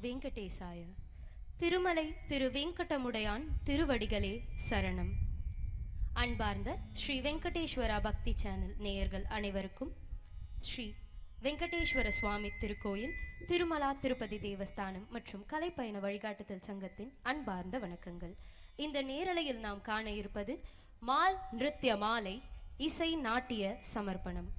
வெங்கடேசாய. திருமலை திரு வெங்கடமுடையான் திருவடிகளே சரணம். அன்பார்ந்த ஸ்ரீ வெங்கடேஸ்வரா பக்தி சேனல் நேயர்கள் அனைவருக்கும் ஸ்ரீ வெங்கடேஸ்வர சுவாமி திருக்கோயில், திருமலா திருப்பதி தேவஸ்தானம் மற்றும் கலைப்பயண வழிகாட்டுதல் சங்கத்தின் அன்பார்ந்த வணக்கங்கள். இந்த நேரலையில் நாம் காண இருப்பது மால் நிருத்ய மாலை இசை நாட்டிய சமர்ப்பணம்.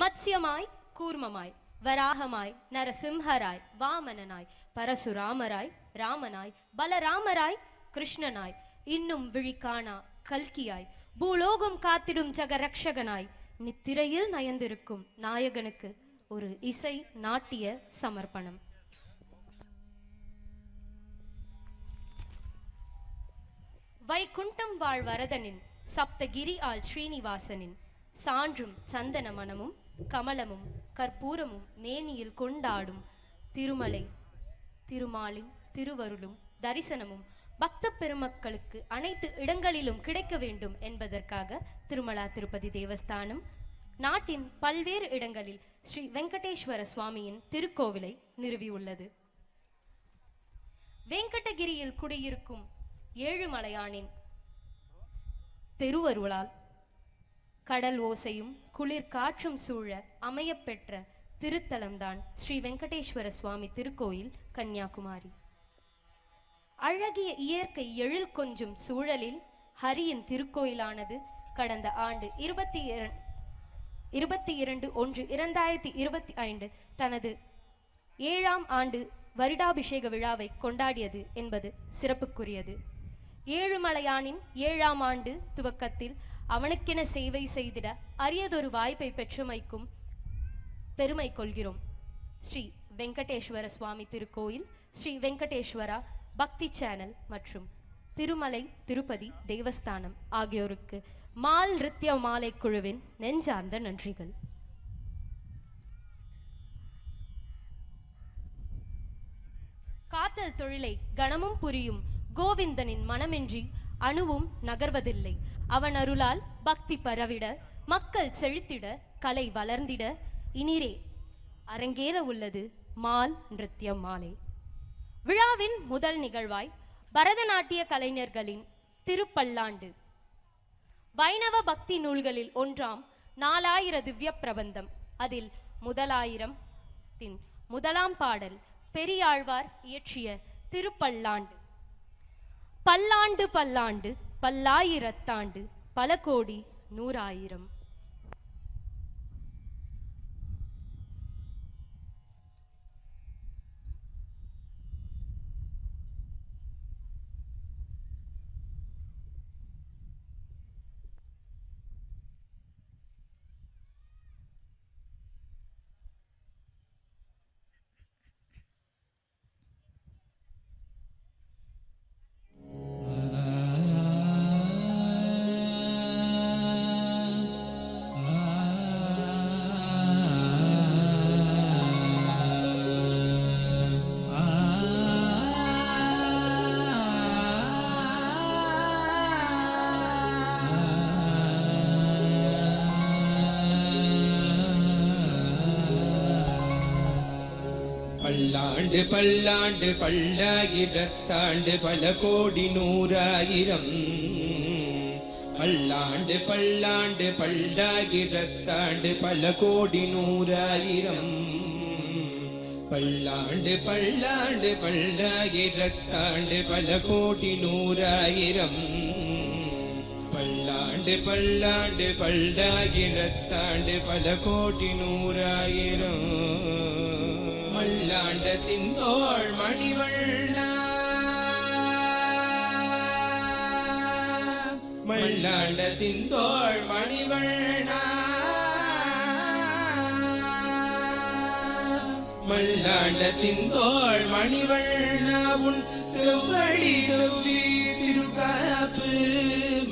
மத்ஸ்யமாய் கூர்மமாய் வராகமாய் நரசிம்ஹராய் வாமனனாய் பரசுராமராய் ராமனாய் பலராமராய் கிருஷ்ணனாய் இன்னும் விழிக்கானா கல்கியாய் பூலோகம் காத்திடும் ஜகரக்ஷகனாய் நித்திரையில் நயந்திருக்கும் நாயகனுக்கு ஒரு இசை நாட்டிய சமர்ப்பணம். வைகுண்டம் வாழ் வரதனின் சப்தகிரி ஆள் ஸ்ரீனிவாசனின் சான்றும் சந்தன மனமும் கமலமும் கற்பூரமும் மேனியில் கொண்டாடும் திருமலை திருமாலின் திருவருளும் தரிசனமும் பக்த பெருமக்களுக்கு அனைத்து இடங்களிலும் கிடைக்க வேண்டும் என்பதற்காக திருமலா திருப்பதி தேவஸ்தானம் நாட்டின் பல்வேறு இடங்களில் ஸ்ரீ வெங்கடேஸ்வர சுவாமியின் திருக்கோவிலை நிறுவியுள்ளது. வெங்கடகிரியில் குடியிருக்கும் ஏழுமலையானின் திருவருளால் கடல் ஓசையும் குளிர் காற்றும் சூழ அமையப்பெற்ற திருத்தலம்தான் ஸ்ரீ வெங்கடேஸ்வர சுவாமி திருக்கோயில், கன்னியாகுமரி. அழகிய இயற்கை எழில் கொஞ்சும் சூழலில் ஹரியின் திருக்கோயிலானது கடந்த ஆண்டு 22/1/2025 தனது 7ஆம் ஆண்டு வருடாபிஷேக விழாவை கொண்டாடியது என்பது சிறப்புக்குரியது. ஏழுமலையானின் 7ஆம் ஆண்டு துவக்கத்தில் அவனுக்கென சேவை செய்திட அரியதொரு வாய்ப்பை பெற்றுமைக்கும் பெருமை கொள்கிறோம். ஸ்ரீ வெங்கடேஸ்வர சுவாமி திருக்கோயில், ஸ்ரீ வெங்கடேஸ்வரா பக்தி சேனல் மற்றும் திருமலை திருப்பதி தேவஸ்தானம் ஆகியோருக்கு மால் நிருத்ய மாலை குழுவின் நெஞ்சார்ந்த நன்றிகள். காத்தல் தொழிலை கணமும் புரியும் கோவிந்தனின் மனமின்றி அணுவும் நகர்வதில்லை. அவன் அருளால் பக்தி பரவிட, மக்கள் செழித்திட, கலை வளர்ந்திட இனிரே அரங்கேற உள்ளது மால் நிருத்ய மாலை. விழாவின் முதல் நிகழ்வாய் பரதநாட்டிய கலைஞர்களின் திருப்பல்லாண்டு வைணவ பக்தி நூல்களில் ஒன்றாம் 4000 திவ்ய பிரபந்தம். அதில் முதலாயிரத்தின் முதலாம் பாடல் பெரியாழ்வார் இயற்றிய திருப்பல்லாண்டு. பல்லாண்டு பல்லாண்டு பல்லாயிரத்தாண்டு பல கோடி நூறாயிரம். பல்லாண்டு பல்லாண்டு பல்லாயிரத்தாண்டு பல கோடி நூறாயிரம். பல்லாண்டு பல்லாண்டு பல்லாயிரத்தாண்டு பல கோடி நூறாயிரம். பல்லாண்டு பல்லாண்டு பல்லாயிரத்தாண்டு பல கோடி நூறாயிரம். பல்லாண்டு பல்லாண்டு பல்லாயிரத்தாண்டு பல கோடி நூறாயிரம். மல்லாண்டத்தின் தோள் மணிவண்ணா, மல்லாண்டத்தின் தோள் மணிவண்ணா, மல்லாண்டத்தின் தோள் மணிவண்ணா உன் செவ்வழி செவ்வி திருக்காப்பு.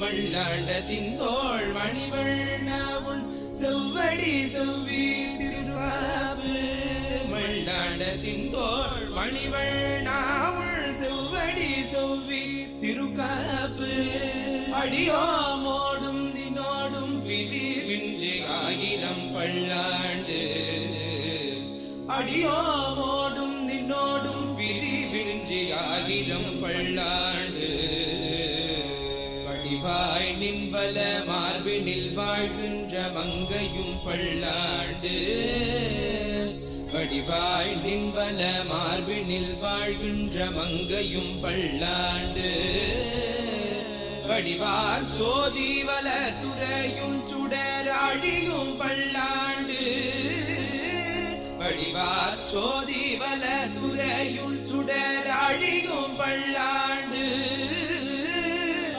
மல்லாண்டத்தின் தோள் மணிவண்ணா உன் செவ்வடி செவ்வி திருக்காப்பு. மல்லாண்டத்தின் தோள் மணிவண்ணா உன் செவ்வடி செவ்வி திருக்காப்பு. அடியோமோடும் தினோடும் பிரிவின்றி 1000 பல்லாண்டு. அடியோமோடும் தினோ வடிவாய் நின்பல மார்பினில் வாழ்கின்ற மங்கையும் பல்லாண்டு வடிவாய் நின்பல மார்பினில் வாழ்கின்ற மங்கையும் பல்லாண்டு வடிவார் சோதிவல துறையும் சுடராழியும் பல்லாண்டு வடிவார் சோதிவல துறையும் சுடராழியும் பல்லாண்டு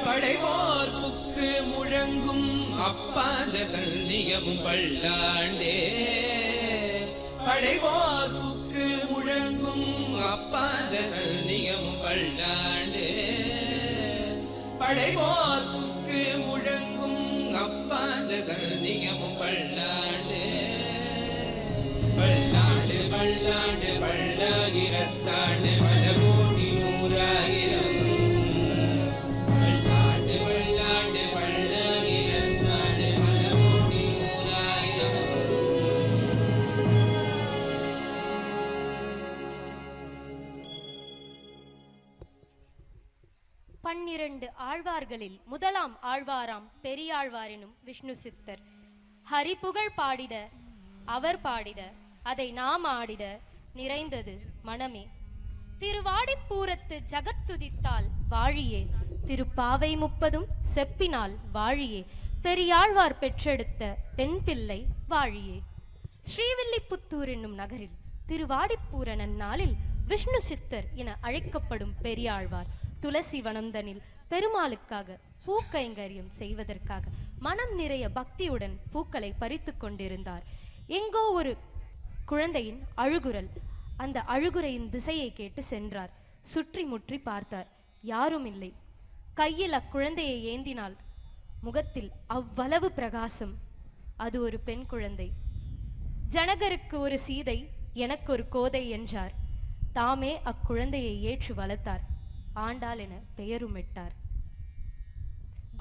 படைவோர் புக்கு முழங்கும் அப்பாஞ்சசல் நியமும் பல்லாண்டே படைவோர் புக்கு முழங்கும் அப்பாஞ்சசல் நியமும் பல்லாண்டே படைவோர் புக்கு முழங்கும் அப்பாஞ்சசல் நியமும் பல்லாண்டே பல்லாண்டு பல்லாண்டு பல்லாயிரத்தாண்டு பல கோடி நூறாயிரம் பல்லாண்டு பல்லாண்டு பல்லாயிரத்தாண்டு பல கோடி நூறாயிரம். பன்னிரண்டு ஆழ்வார்களில் முதலாம் ஆழ்வாராம் பெரியாழ்வாரெனும் விஷ்ணு சித்தர். ஹரிபுகழ் பாடிட அவர் பாடிட அதை நாம் ஆடிட நிறைந்தது மனமே. திருவாடிப்பூரத்து ஜகத்துதித்தால் வாழியே, திருப்பாவை 30 செப்பினால் வாழியே, பெரியாழ்வார் பெற்றெடுத்த பெண் பிள்ளை வாழியே. ஸ்ரீவில்லிபுத்தூர் என்னும் நகரில் திருவாடிப்பூர நன்னாளில் விஷ்ணு சித்தர் என அழைக்கப்படும் பெரியாழ்வார் துளசி வனம்தனில் பெருமாளுக்காக பூக்கைங்கரியம் செய்வதற்காக மனம் நிறைய பக்தியுடன் பூக்களை பறித்து கொண்டிருந்தார். எங்கோ ஒரு குழந்தையின் அழுகுரல். அந்த அழுகுறையின் திசையை கேட்டு சென்றார். சுற்றி முற்றி பார்த்தார். யாரும் இல்லை. கையில் அக்குழந்தையை ஏந்தினால் முகத்தில் அவ்வளவு பிரகாசம். அது ஒரு பெண் குழந்தை. ஜனகருக்கு ஒரு சீதை, எனக்கு ஒரு கோதை என்றார். தாமே அக்குழந்தையை ஏற்று வளர்த்தார். ஆண்டாள் என பெயருமிட்டார்.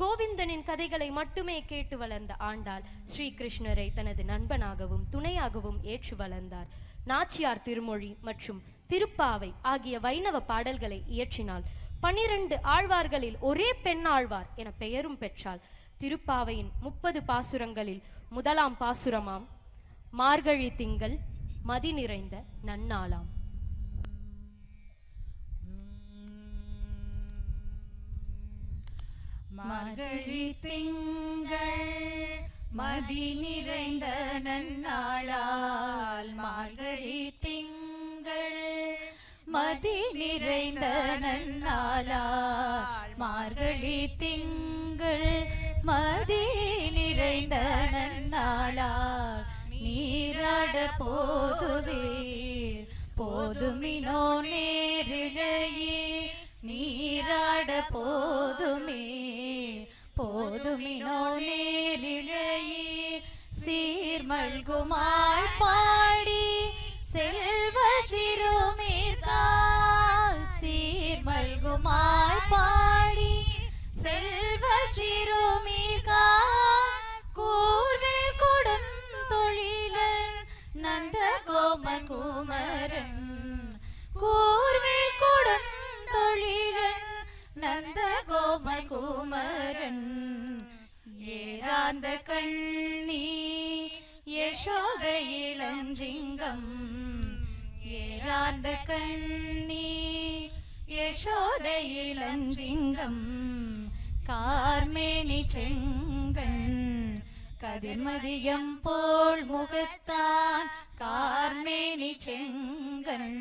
கோவிந்தனின் கதைகளை மட்டுமே கேட்டு வளர்ந்த ஆண்டாள் ஸ்ரீகிருஷ்ணரை தனது நண்பனாகவும் துணையாகவும் ஏற்று வளர்ந்தார். நாச்சியார் திருமொழி மற்றும் திருப்பாவை ஆகிய வைணவ பாடல்களை இயற்றினாள். 12 ஆழ்வார்களில் ஒரே பெண் ஆழ்வார் என பெயரும் பெற்றாள். திருப்பாவையின் 30 பாசுரங்களில் முதலாம் பாசுரமாம் மார்கழி திங்கள் மதி நிறைந்த நன்னாளாம். மார்கழி திங்கள் மதி நிறைந்த நன்னாளால், மார்கழி திங்கள் மதி நிறைந்த நன்னாளால், மார்கழி திங்கள் மதி நிறைந்த நன்னாளால், நீராட போதுவீர் போதுமினோ நேரிழையே, நீராட போதுமே போதுமினோ நேரிழையீர், சீர்மல்குமாய் பாடி செல்வ சிறுமீர்கால், சீர்மல்குமாய் பாடி செல்வ சிறுமீர்கால், கூர்வேல் கொடுந்தொழிலன் நந்த கோமன் குமரன், கூர்வேல் கொடுந்தொழிலன் நந்த கோம குமரன், ஏராந்த கண்ணி யசோத இளஞ்சிங்கம், ஏராந்த கண்ணி யசோத இளஞ்சிங்கம், கார்மேனி செங்கண் கதிர்மதியம் போல் முகத்தான், கார்மேனி செங்கண்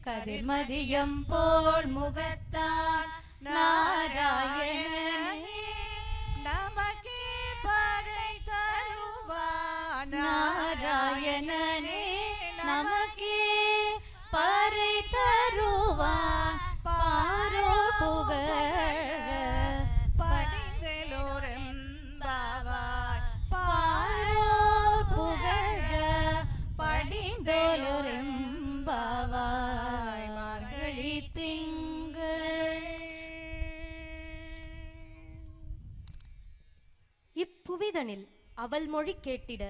கதிர்மதியம் போல் முகத்தான், நாராயணனே நமக்கே பறை தருவான், நாராயணனே நமக்கே பறை தருவான், பாரோர் புகழ படிந்தலோரெம்பாவாய், பாரோர் புகழ படிந்தலோரெம்பாவாய், மார்கழி திங்கள். இப்புவிதனில் அவள் மொழி கேட்டிட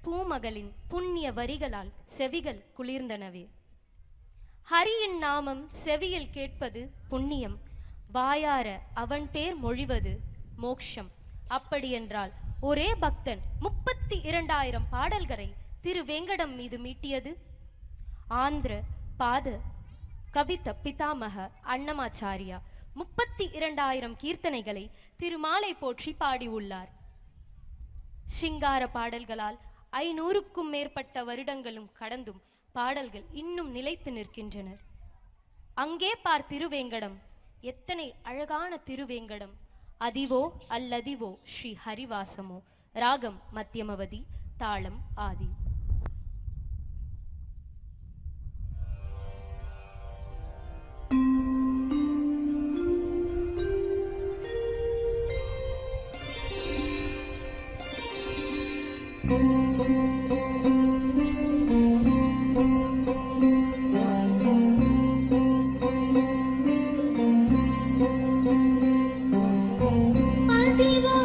பூமகளின் புண்ணிய வரிகளால் செவிகள் குளிர்ந்தனவே. ஹரியின் நாமம் செவியில் கேட்பது புண்ணியம், வாயார அவன் பேர் மொழிவது மோக்ஷம். அப்படியென்றால் ஒரே பக்தன் 32,000 பாடல்களை திரு வேங்கடம் மீது மீட்டியது ஆந்திர பாத கவித பிதாமக அன்னமாச்சாரியா 32,000 கீர்த்தனைகளை திருமாலை போற்றி பாடியுள்ளார். சிங்கார பாடல்களால் 500க்கும் மேற்பட்ட வருடங்களும் கடந்தும் பாடல்கள் இன்னும் நிலைத்து நிற்கின்றனர். அங்கே பார் திருவேங்கடம், எத்தனை அழகான திருவேங்கடம். அதிவோ அல்லதிவோ ஸ்ரீ ஹரிவாசமோ. ராகம் மத்தியமவதி, தாளம் ஆதி. அதிவோ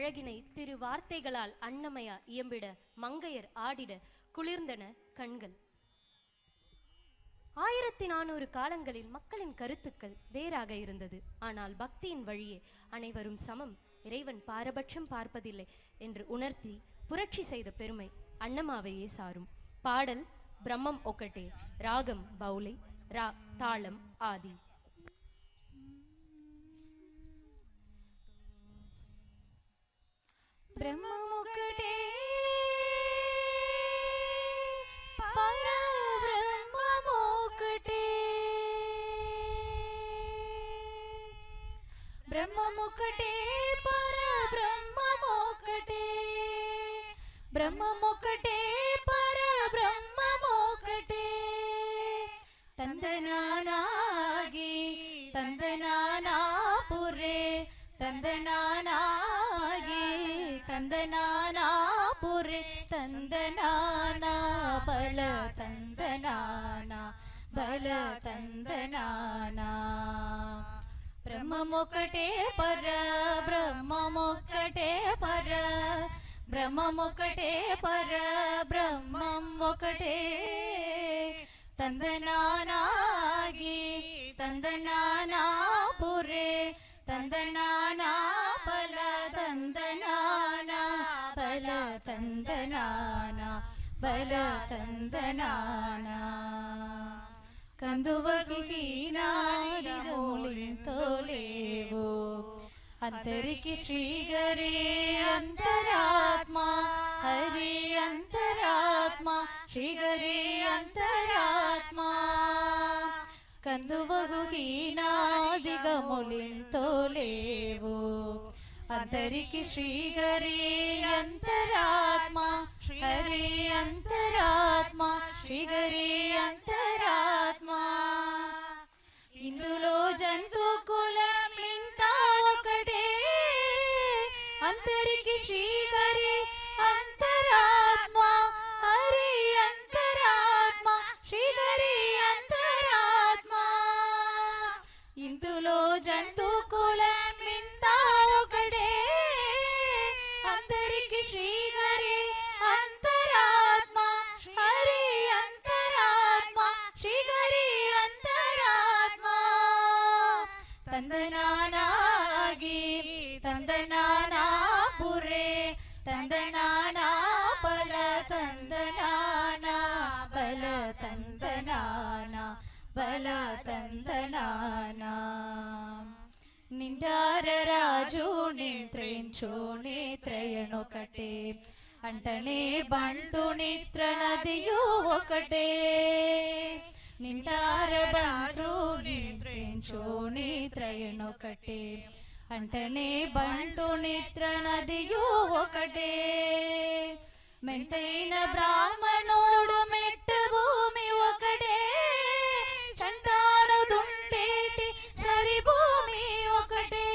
அழகினை திரு வார்த்தைகளால் அன்னமயா இயம்பிட மங்கையர் ஆடிட குளிர்ந்தன கண்கள். 1400 காலங்களில் மக்களின் கருத்துக்கள் வேறாக இருந்தது. ஆனால் பக்தியின் வழியே அனைவரும் சமம், இறைவன் பாரபட்சம் பார்ப்பதில்லை என்று உணர்த்தி புரட்சி செய்த பெருமை அன்னமாவையே சாரும். பாடல் பிரம்மம் ஒக்கட்டே, ராகம் பௌலை, தாளம் ஆதி. బ్రహ్మం ఒకటే పరబ్రహ్మం ఒకటే, బ్రహ్మం ఒకటే పరబ్రహ్మం ఒకటే, బ్రహ్మం ఒకటే పరబ్రహ్మం ఒకటే. తందనానాగి తందనానా పురే, తందనానాగి తందనానా పురే, తందనానా బల తందనానా బల తందనానా. బ్రహ్మమొక్కటే పర బ్రహ్మమొక్కటే పర, బ్రహ్మమొక్కటే పర బ్రహ్మం ఒకటే. తందనానాగి తందనానా పురే, తందనానా బల తందనానా బల తందనానా బల తందనానా. కందువకు హీనాడిదములింతోలేవో అందరికి శ్రీగరే అంతరాత్మ, హరి అంతరాత్మ శ్రీగరే అంతరాత్మ. కందువగు హీనాదిగములింతోలేవో అందరికి శ్రీగరే అంతరాత్మ, హరి అంతరాత్మ శ్రీగరే అంతరాత్మ. ఇందులో జంతు కులమింతా ఒకటే, అందరికి శ్రీగరే అంతరాత్మ, హరి అంతరాత్మ శ్రీగరే అంతరాత్మ. ఇందులో జంతు కులమింతా ఒకటే, అందరికి శ్రీగరే అంతరాత్మ, హరి అంతరాత్మ శ్రీగరే అంతరాత్మ. తందనానాగి తందనానా పురే, తందనానా బల తందనానా బల తందనానా బల తందనానా. నిండార రాజు నింత్రేంచో నేత్రయనొకటే, అంటనే బంటు నిత్ర నదియు ఒకటే. నిండార బంటు నింత్రేంచో నేత్రయనొకటే, అంటనే బంటు నిత్ర నదియు ఒకటే. మెంటైన బ్రాహ్మణోడు మెట్ట భూమి ఒకటే, చంటాను దుంటేటి సరి భూమి ఒకటే.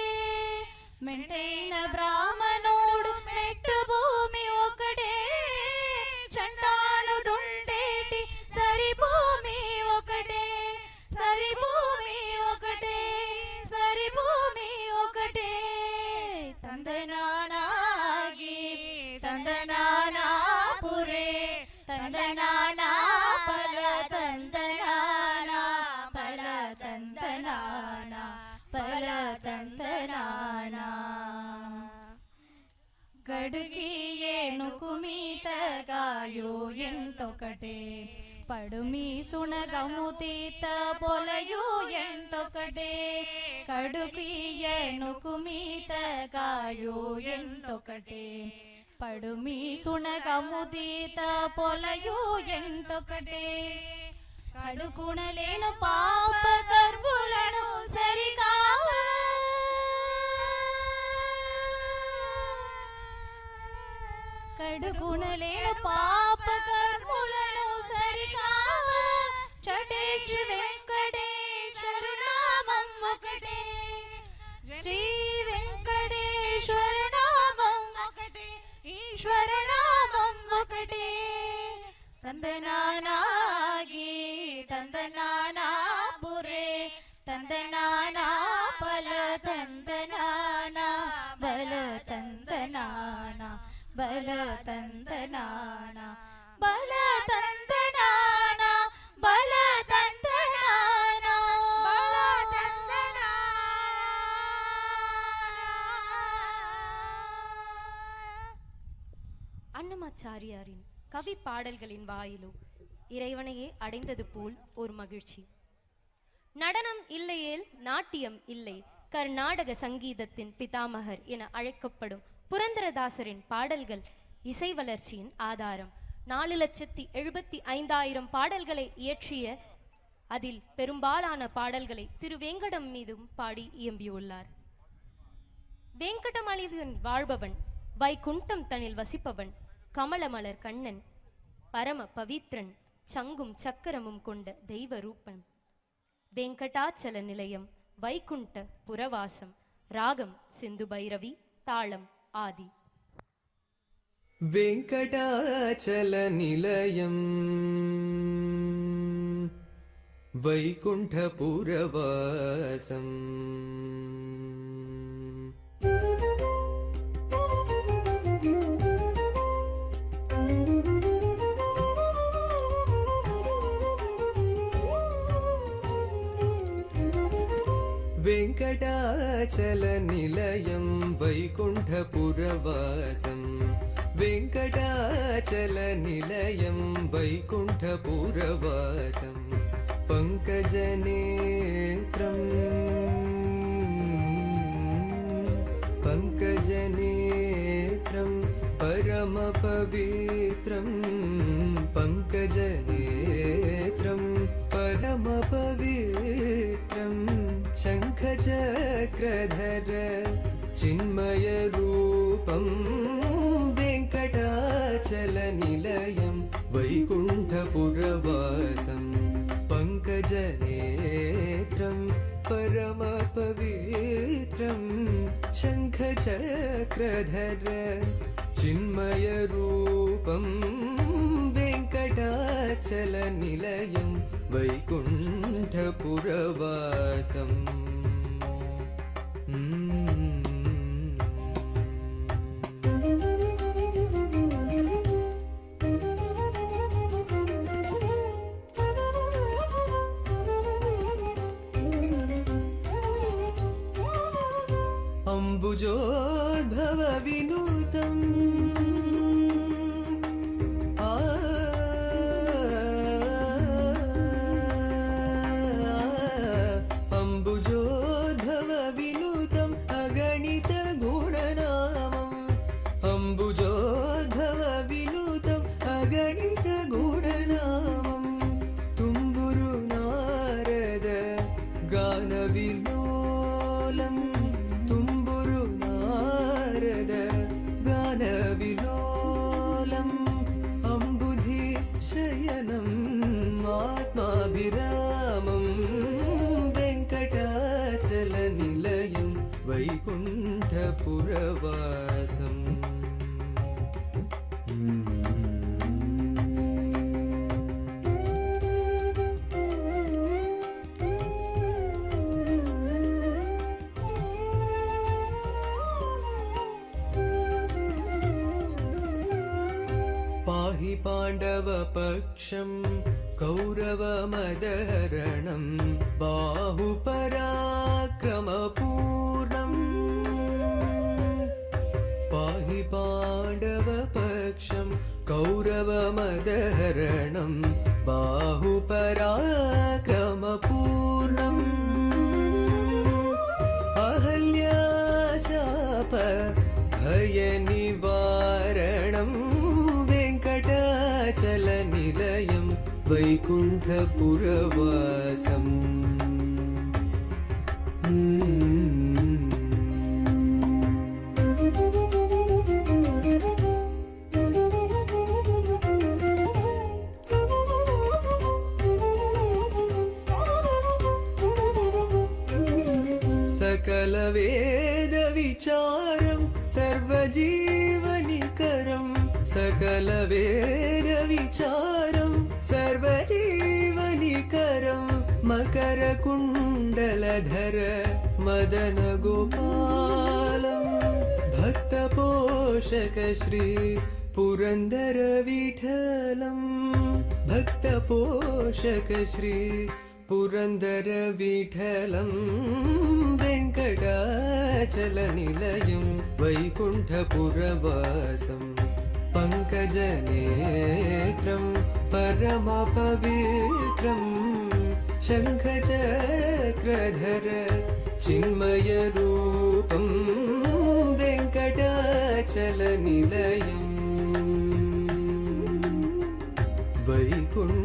మెంటైన బ్రాహ్మణోడు మెట్ట భూమి ఒకటే, చంటాను దుంటేటి సరి భూమి ఒకటే. సరి భూమి ఒకటే, సరి భూమి ఒకటే. తందనానాగి తందనానా పురే, తందనానా బల తందనానా బల తందనానా బల తందనానా. గడుకి ఏనుకు మీత గాయో ఎంతొకటే, పడుమి సునగము తీత పొలయు ఎంతొకటే. కడుకి ఏనుకు మీత గాయో ఎంతొకటే, పడుమి సునగము తీత పొలయు ఎంతొకటే. కడుకునలేను పాప కర్ములను సరికావ, కడుకునలేను పాప కర్ములను సరికావ. చటే శ్రీ వెంకటేశ్వర నామం ఒకటే, శ్రీ వెంకటేశ్వర నామం ఒకటే, ఈశ్వర నామం ఒకటే. తందనానాగి తందనానా పురే, తందనానా బల తందనానా బల తందనా ಬಲ ತಂದನಾನ ಬಲ ತಂದನಾನ ಬಲ ತಂದನಾನ ಬಲ ತಂದನಾನ. அன்னமாச்சாரியாரின் கவி பாடல்களின் வாயிலோ இறைவனையே அடைந்தது போல் ஒரு மகிழ்ச்சி. நடனம் இல்லையேல் நாட்டியம் இல்லை. கர்நாடக சங்கீதத்தின் பிதாமகர் என அழைக்கப்படும் புரந்தரதாசரின் பாடல்கள் இசை வளர்ச்சியின் ஆதாரம். 4,75,000 பாடல்களை இயற்றிய அதில் பெரும்பாலான பாடல்களை திரு வேங்கடம் மீதும் பாடி இயம்பியுள்ளார். வேங்கடமலையில் வாழ்பவன், வைகுண்டம் தனில் வசிப்பவன், கமலமலர் கண்ணன், பரம பவித்ரன், சங்கும் சக்கரமும் கொண்ட தெய்வ ரூபன். வெங்கடாச்சல நிலையம், வைகுண்ட புரவாசம். ராகம் சிந்து பைரவி, தாளம் ஆதி. வெங்கடாச்சல நிலையம் வைகுண்ட புரவாசம். வெங்கடாச்சல நிலையம் வைகுண்ட புரவாசம். வெங்கடாச்சல நிலையம் வைகுண்ட புரவாசம். பங்கஜநேத்ரம் பங்கஜநேத்ரம் பரம பவித்ரம். பங்கஜநேத்ரம் பரம பவித்ரம். शङ्खचक्रधर चिन्मयरूपं. वेङ्कटाचलनिलयं वैकुण्ठपुरवासं. पङ्कजनेत्रं परमपवित्रं. शङ्खचक्रधर चिन्मयरूपं. वेङ्कटाचलनिलयं वैकुण्ठपुरवासम्. अम्बुजोद्भव विनूतम्. अम्बुजोद्भव विनूतम् अगणित गुणनामम्. अम्बुजोद्भव विनूतम् अगणित गुणनामम्. तुम्बुरु नारद गानविलोलम्. गानविलोलम्. अम्बुधि शयनम् आत्माभिरामम्. वेङ्कटाचलनिलयं वैकुण्ठपुरवासम्. पाहि पाण्डवपक्षं कौरवमदहरणं. बाहुपराक्रमपूर्णम्. पाहि पाण्डवपक्षं कौरवमदहरणं. बाहुपराक्रमपूर्णम्. अहल्याशाप भयनिवारणम्. वेङ्कटाचलनिलयं वैकुण्ठपुरवासम्. सकलवेदविचारं सर्वजीवनिकरं. सकलवेदविचारं सर्वजीवनिकरं. मकरकुण्डलधर मदनगोपालं. भक्तपोषणं पोषक श्री पुरंदर विठलम भक्त पोषक श्री पुरंदर विठलम वेंकटाचलनिलयं वैकुंठपुरवासं पंकजनेत्रं परमपवित्रं शङ्खचक्रधर चिन्मयरूपं वेङ्कटाचलनिलयम् वैकुण्ठपुरवासम्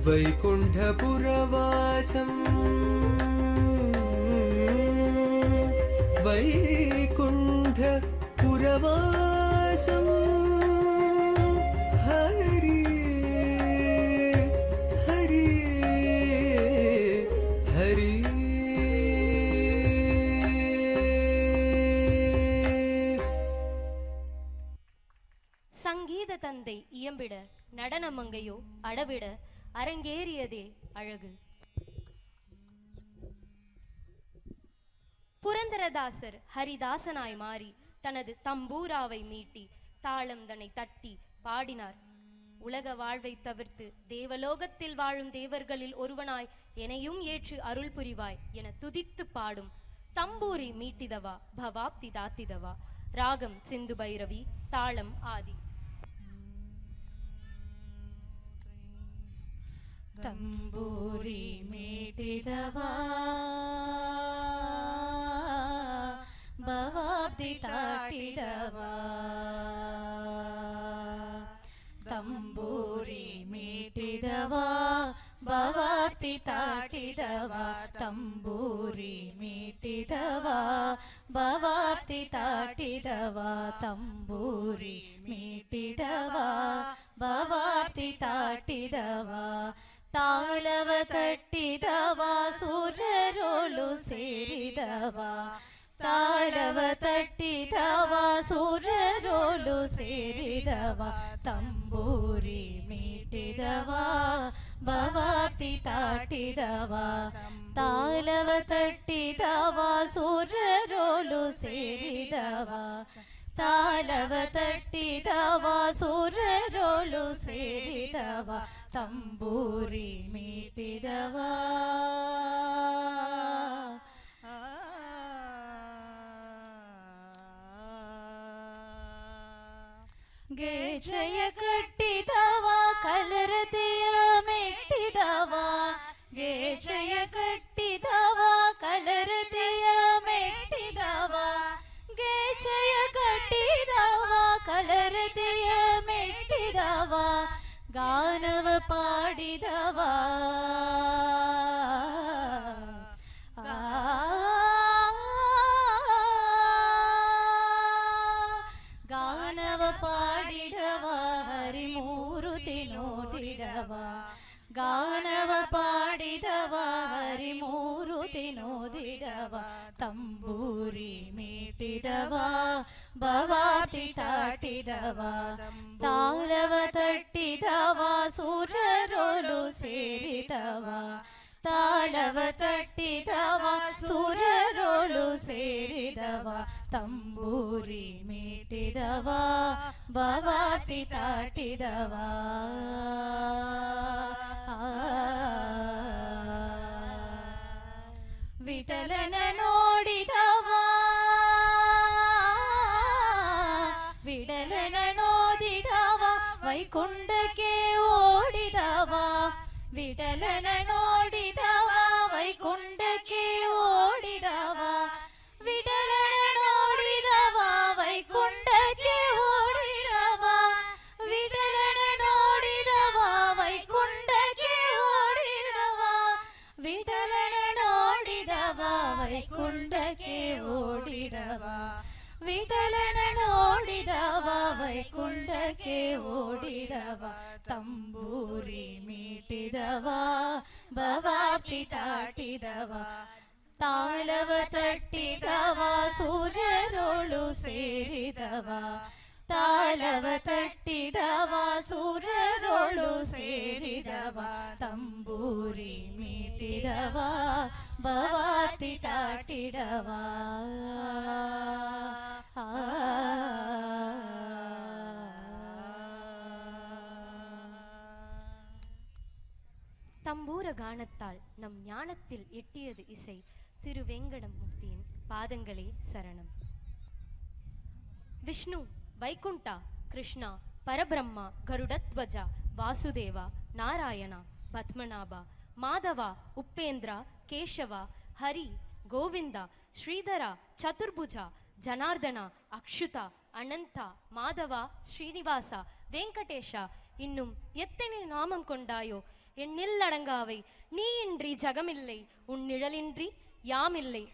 वैकुण्ठपुरवासम् वैकुण्ठपुरवासम् हरि हरि हरि சங்கீத தந்தை இயம்பிட நடனமங்கையோ அடவிட அரங்கேறியதே அழகு. புரந்தரதாசர் ஹரிதாசனாய் மாறி தனது தம்பூராவை மீட்டி தாளம் தன்னை தட்டி பாடினார். உலக வாழ்வை தவிர்த்து தேவலோகத்தில் வாழும் தேவர்களில் ஒருவனாய் எனையும் ஏற்று அருள் புரிவாய் என துதித்து பாடும் தம்பூரி மீட்டிதவா பவாப்தி தாத்திதவா. ராகம் சிந்து பைரவி, தாளம் ஆதி. ತಂಬೂರಿ ಮೀಟಿದವಾ ಭವಾಬ್ದಿ ತಾಟಿದವಾ. ತಂಬೂರಿ ಮೀಟಿದವಾ ಭವಾಬ್ದಿ ತಾಟಿದವಾ. ತಂಬೂರಿ ಮೀಟಿದವಾ ಭವಾಬ್ದಿ ತಾಟಿದವಾ. ತಂಬೂರಿ ಮೀಟಿದವಾ ಭವಾಬ್ದಿ ತಾಟಿದವಾ. ತಾಳವ ತಟ್ಟಿದವಾ ಸೂರ್ಯರೋಳು ಸೇರಿದವಾ. ತಾಳವ ತಟ್ಟಿದವಾ ಸೂರ್ಯರೋಳು ಸೇರಿದವಾ. ತಂಬೂರಿ ಮೀಟಿದವಾ ಭವಾಬ್ದಿ ತಾಟಿದವಾ. ತಾಳವ ತಟ್ಟಿದವಾ ಸೂರ್ಯರೋಳು ಸೇರಿದವಾ. ತಾಳವ ತಟ್ಟಿದವಾ ಸೂರ್ಯರೋಳು ಸೇರಿದವಾ. ತಂಬೂರಿ ಮೀಟಿದವಾ. ಗೆಜಯ ಕಟ್ಟಿದವಾ ಕಲರದೆಯ ಮೆಟ್ಟಿದವಾ. ಗೆಜಯ ಕಟ್ಟಿದವಾ ಕಲರದೆಯ ಮೆಟ್ಟಿದವಾ. ಗೆಜಯ ಕಟ್ಟಿದವಾ ಕಲರದೆಯ ಮೆಟ್ಟಿದವಾ. ಗಾನವ ಪಾಡಿದವಾ ಗಾನವ ಪಾಡಿದವಾ. ಹರಿಮೂರುತಿ ನೋಡಿದವಾ. ಗಾನವ ಪಾಡಿದವಾ ಹರಿಮೂರುತಿ ನೋಡಿದವಾ. ತಂಬೂರಿ ಮೀಟಿದವಾ ಭವಾಬ್ದಿ ತಾಟಿದವಾ. ತಾಳವ ತಟ್ಟಿದವಾ ಸೂರ್ಯರೋಳು ಸೇರಿದವಾ. ತಾಳವ ತಟ್ಟಿದವಾ ಸೂರ್ಯರೋಳು ಸೇರಿದವಾ. ತಂಬೂರಿ ಮೀಟಿದವಾ ಭವಾಬ್ದಿ ತಾಟಿದವಾ. ವಿಠಲನ ನೋಡಿದವಾ ವಿಠಲನ ನೋಡಿದವಾ ವೈಕುಂಠಕ್ಕೆ ಓಡಿದವಾ. ವಿಠಲನ ನೋಡಿದವಾ ವೈಕುಂಠಕ್ಕೆ ಓಡಿದವಾ. ವಿಠಲನ ನೋಡಿದವಾ ವೈಕುಂಠಕ್ಕೆ ಓಡಿದವಾ. ವಿಠಲನ ನೋಡಿದವಾ ವೈಕುಂಠಕ್ಕೆ ಓಡಿದವಾ. ವಿಠಲನ ನೋಡಿದವಾ ವೈಕುಂಠಕ್ಕೆ ಓಡಿದವಾ. ವಿಠಲನ ನೋಡಿದವಾ ವೈಕುಂಠಕ್ಕೆ ಓಡಿದವಾ. ತಂಬೂರಿ ಮೀಟಿದವಾ ಭವಾಬ್ದಿ ತಾಟಿದವಾ. ತಾಳವ ತಟ್ಟಿದವಾ ಸೂರ್ಯರೋಳು ಸೇರಿದವಾ. ತಾಳವ ತಟ್ಟಿದವಾ ಸೂರ್ಯರೋಳು ಸೇರಿದವಾ. ತಂಬೂರಿ ಮೀಟಿದವಾ பவாத்தி தாட்டிடவா தம்பூர கானத்தால் நம் ஞானத்தில் எட்டியது இசை திரு வெங்கடமூர்த்தியின் பாதங்களே சரணம். விஷ்ணு, வைகுண்டா, கிருஷ்ணா, பரபிரம்மா, கருடத்வஜா, வாசுதேவா, நாராயணா, பத்மநாபா, மாதவா, உப்பேந்திரா, கேசவா, ஹரி, கோவிந்தா, ஸ்ரீதரா, சதுர்புஜா, ஜனார்தனா, அக்ஷுதா, அனந்தா, மாதவா, ஸ்ரீனிவாசா, வெங்கடேஷா, இன்னும் எத்தனை நாமம் கொண்டாயோ எண்ணில் அடங்காவை. நீ இன்றி ஜகமில்லை, உன் நிழலின்றி யாமில்லை.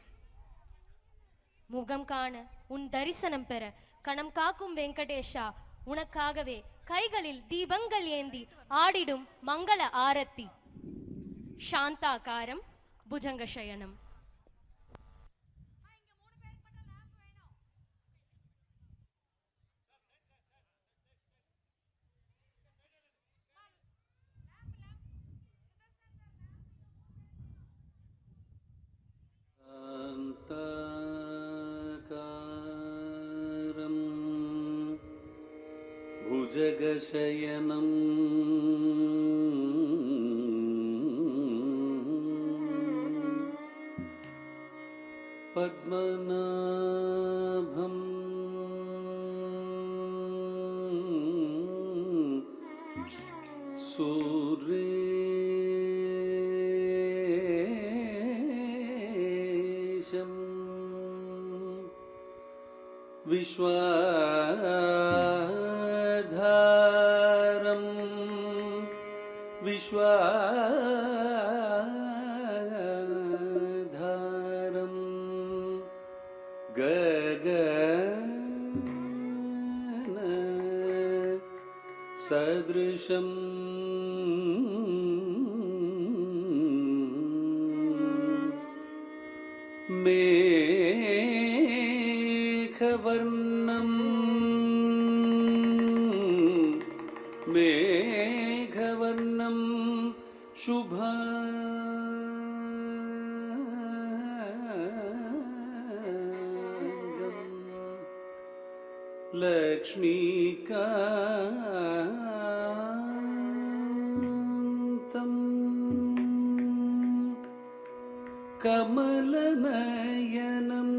முகம் காண உன் தரிசனம் பெற கணம் காக்கும் வெங்கடேஷா, உனக்காகவே கைகளில் தீபங்கள் ஏந்தி ஆடிடும் மங்கள ஆரத்தி. சாந்தாகாரம் புஜங்க சயனம். शान्ताकारं भुजगशयनं पद्मनाभं सुरेशं विश्वाधारं विश्वाधारं गगन सदृशं मेघवर्णं मेघवर्णं शुभांगं लक्ष्मीकान्तं कमलनयनं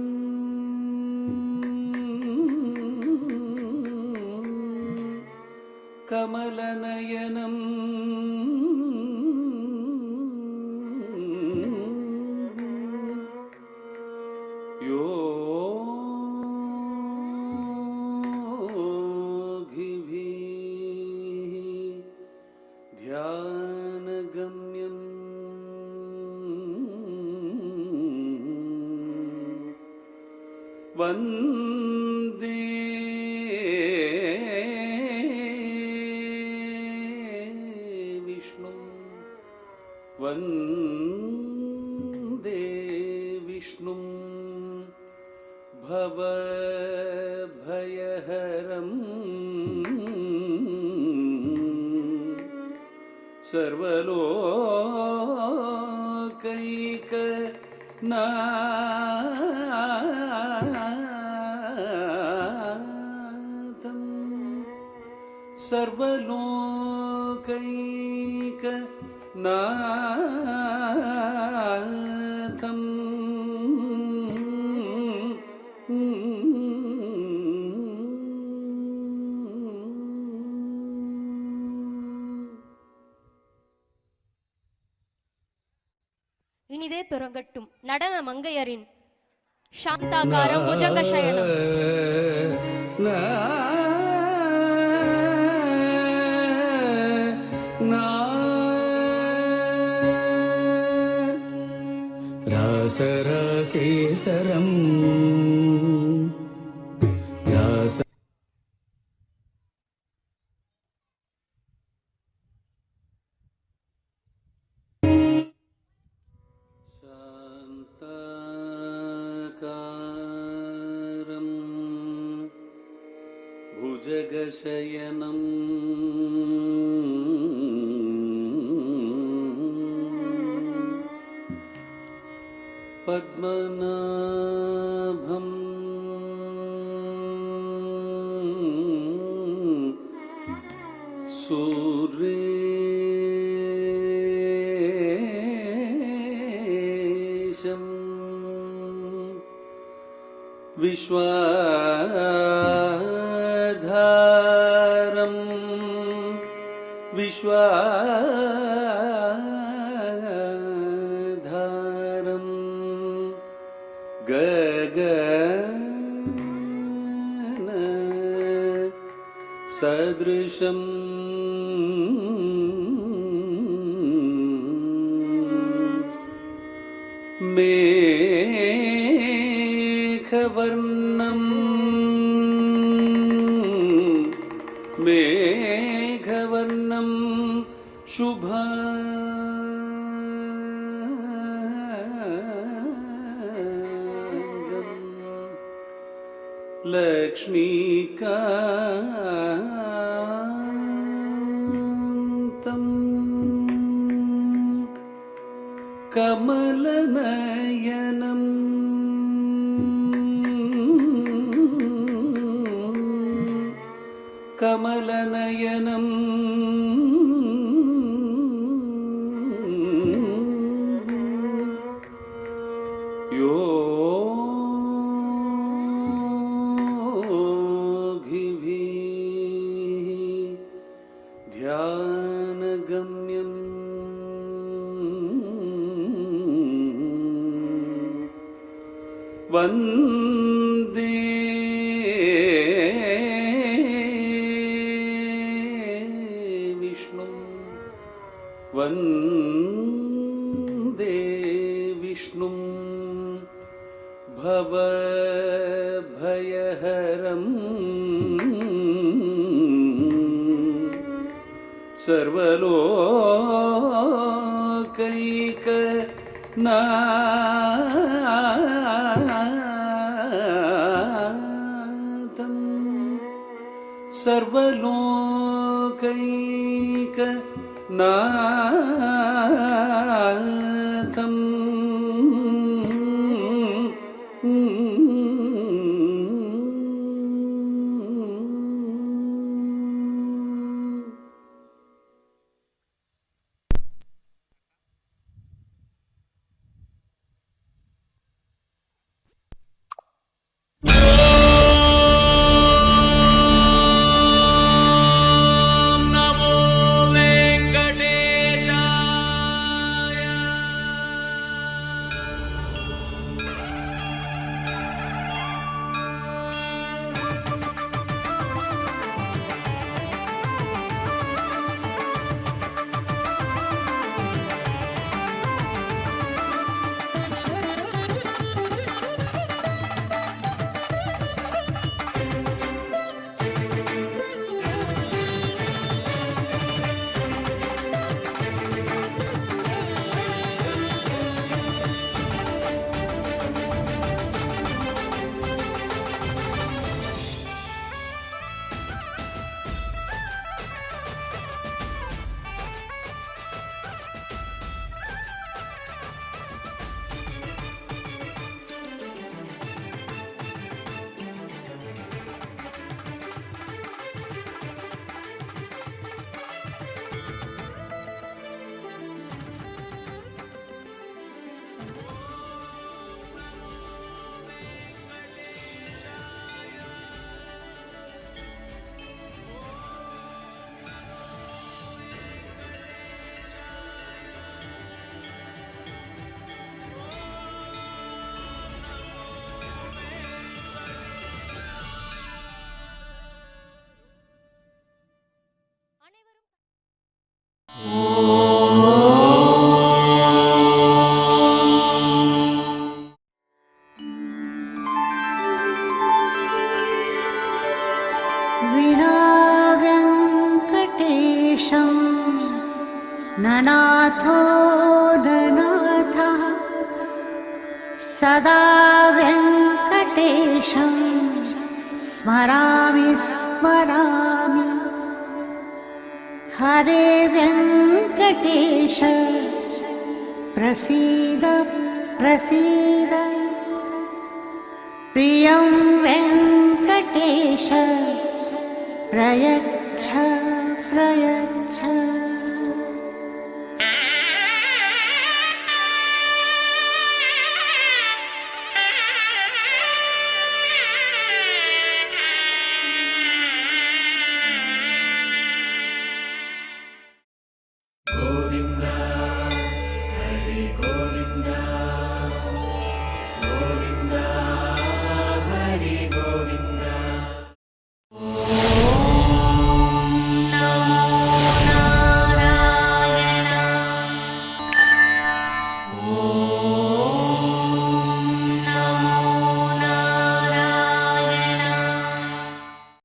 कमलनयनं योगिभिः ध्यानगम्यं वन्दे विष्णुं वन्दे विष्णुं भवभयहरं सर्वलोकैकनाथं सर्वलोकैकनाथं இனிதே துறங்கட்டும் நடன மங்கையரின் சாந்தாகாரம் புஜங்க சயனம். ராசராசேசரம் ராச शान्ताकारं भुजगशयनं पद्मनाभं सुरेशं विश्वाधारं विश्वाधारं गगन सदृशं मेघवर्णं मेघवर्णं शुभांगं लक्ष्मीकान्तं कमलनयनं कमलनयनं योगिभिः ध्यानगम्यम् वन्दे विष्णुं वन्दे विष्णुं भवभयहरं सर्वलोकैकनाथं सर्वलोकैकनाथं नमो वेङ्कटेशाय। विनाव्यङ्कटेशं ननाथो ननाथः सदा व्यङ्कटेशं स्मरामि स्मरामि। हरे व्यङ्कटेश प्रसीद प्रसीद प्रियं वेङ्कटेश प्रयच्छ प्रयच्छ